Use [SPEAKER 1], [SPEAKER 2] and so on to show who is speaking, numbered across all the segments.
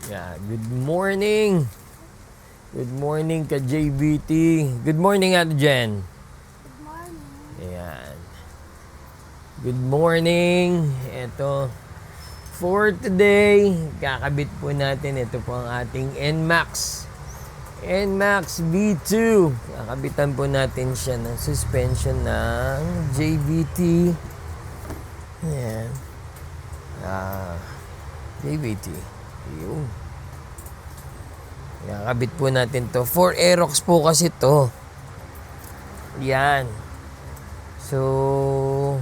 [SPEAKER 1] Yeah, good morning. Good morning ka JBT. Good morning Ate Jen.
[SPEAKER 2] Good morning.
[SPEAKER 1] Ayan. Good morning. Ito, for today, kakabit po natin. Ito po ang ating NMAX. NMAX V2. Kakabitan po natin siya ng suspension ng JBT. Ayan. JBT. Yun. Kakabit po natin to. 4 Aerox po kasi to. Yan. So,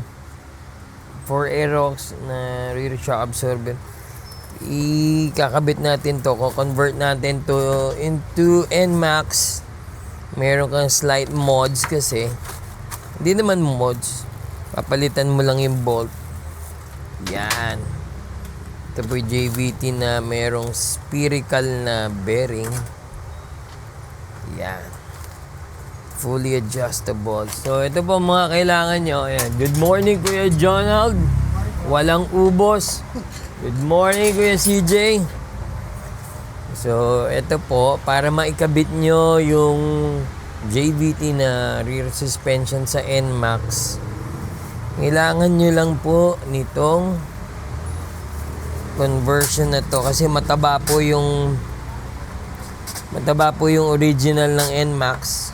[SPEAKER 1] 4 Aerox na rear shock absorber. Ikakabit natin to. Convert natin to into NMAX. Meron kang slight mods kasi. Hindi naman mods. Papalitan mo lang yung bolt. Yan. Ito po yung JBT na merong spherical na bearing. Yan. Fully adjustable. So, ito po mga kailangan nyo. Ayan. Good morning, Kuya Jonald. Walang ubos. Good morning, Kuya CJ. So, ito po, para maikabit nyo yung JBT na rear suspension sa NMAX, kailangan nyo lang po nitong conversion na to kasi mataba po yung original ng NMAX.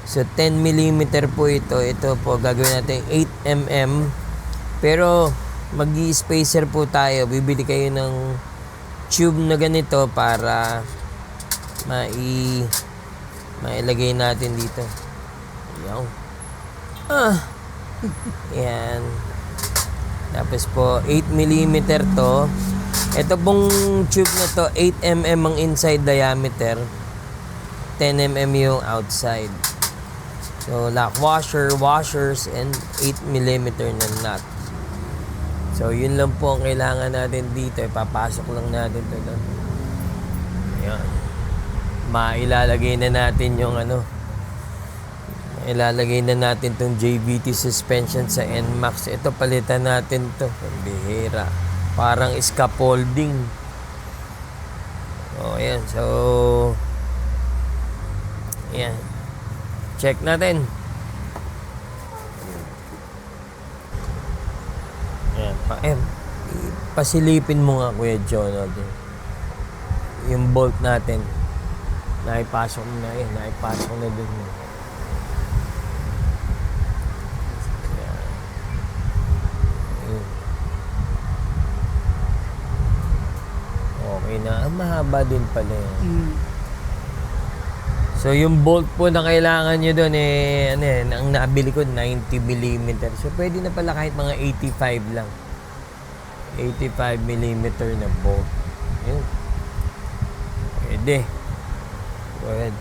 [SPEAKER 1] So 10mm po ito. Ito po gagawin natin 8mm. Pero mag-i-spacer po tayo. Bibili kayo ng tube na ganito para mailagay natin dito. Yan. Yan. Tapos po, 8mm to. Ito pong tube na to, 8mm ang inside diameter. 10mm yung outside. So, lock washer, washers, and 8mm na nut. So, yun lang po ang kailangan natin dito. Ipapasok lang natin to. Ayan. Mailalagay na natin yung ilalagay na natin tong JBT suspension sa NMAX. Ito palitan natin to. Bihira. Parang scaffolding. O, ayan. So, ayan. Check natin. Ayan. Pasilipin mo nga, Kuya Jonald. Yung bolt natin. Naipasok na yan. Naipasok na dun. Okay na. Mahaba din pala yan. So, yung bolt po na kailangan nyo doon ang nabili ko, 90mm. So, pwede na pala kahit mga 85 lang. 85mm na bolt. Yun. Pwede. Go ahead.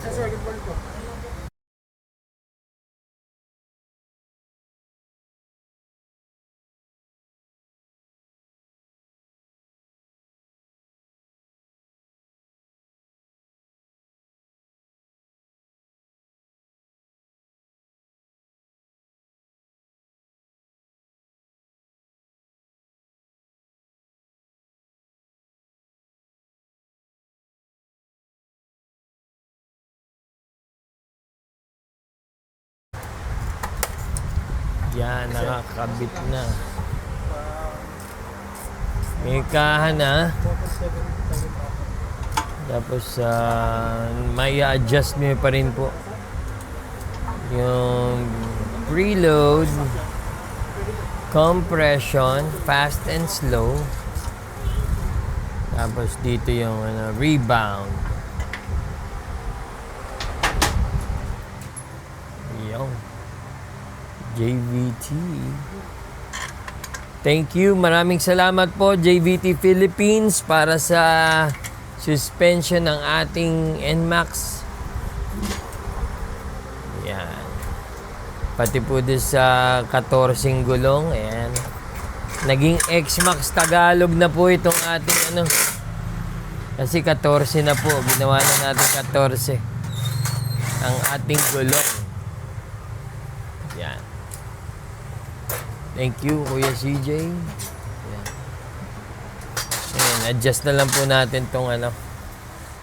[SPEAKER 1] Yan, nakakabit na. May kahan na. Tapos, may adjust nyo pa rin po. Yung preload, compression, fast and slow. Tapos dito yung rebound. Yung JBT. Thank you. Maraming salamat po JBT Philippines para sa suspension ng ating NMAX. Yan. Pati po din sa 14 gulong. Ayan. Naging X-Max Tagalog na po itong ating kasi 14 na po. Ginawa na natin 14. Ang ating gulong. Yan. Thank you, Kuya CJ. Ayan. Ayan. adjust na lang po natin tong ano.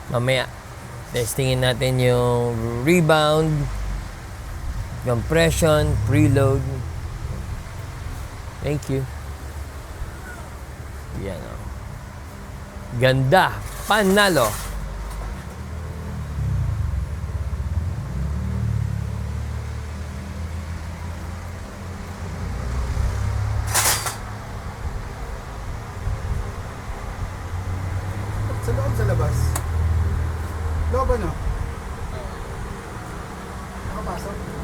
[SPEAKER 1] Mamaya, testingin natin yung rebound, compression, preload. Thank you. Yan o. Ganda. Panalo.
[SPEAKER 2] Sa loob, sa labas. Loob ano? Nakapasok.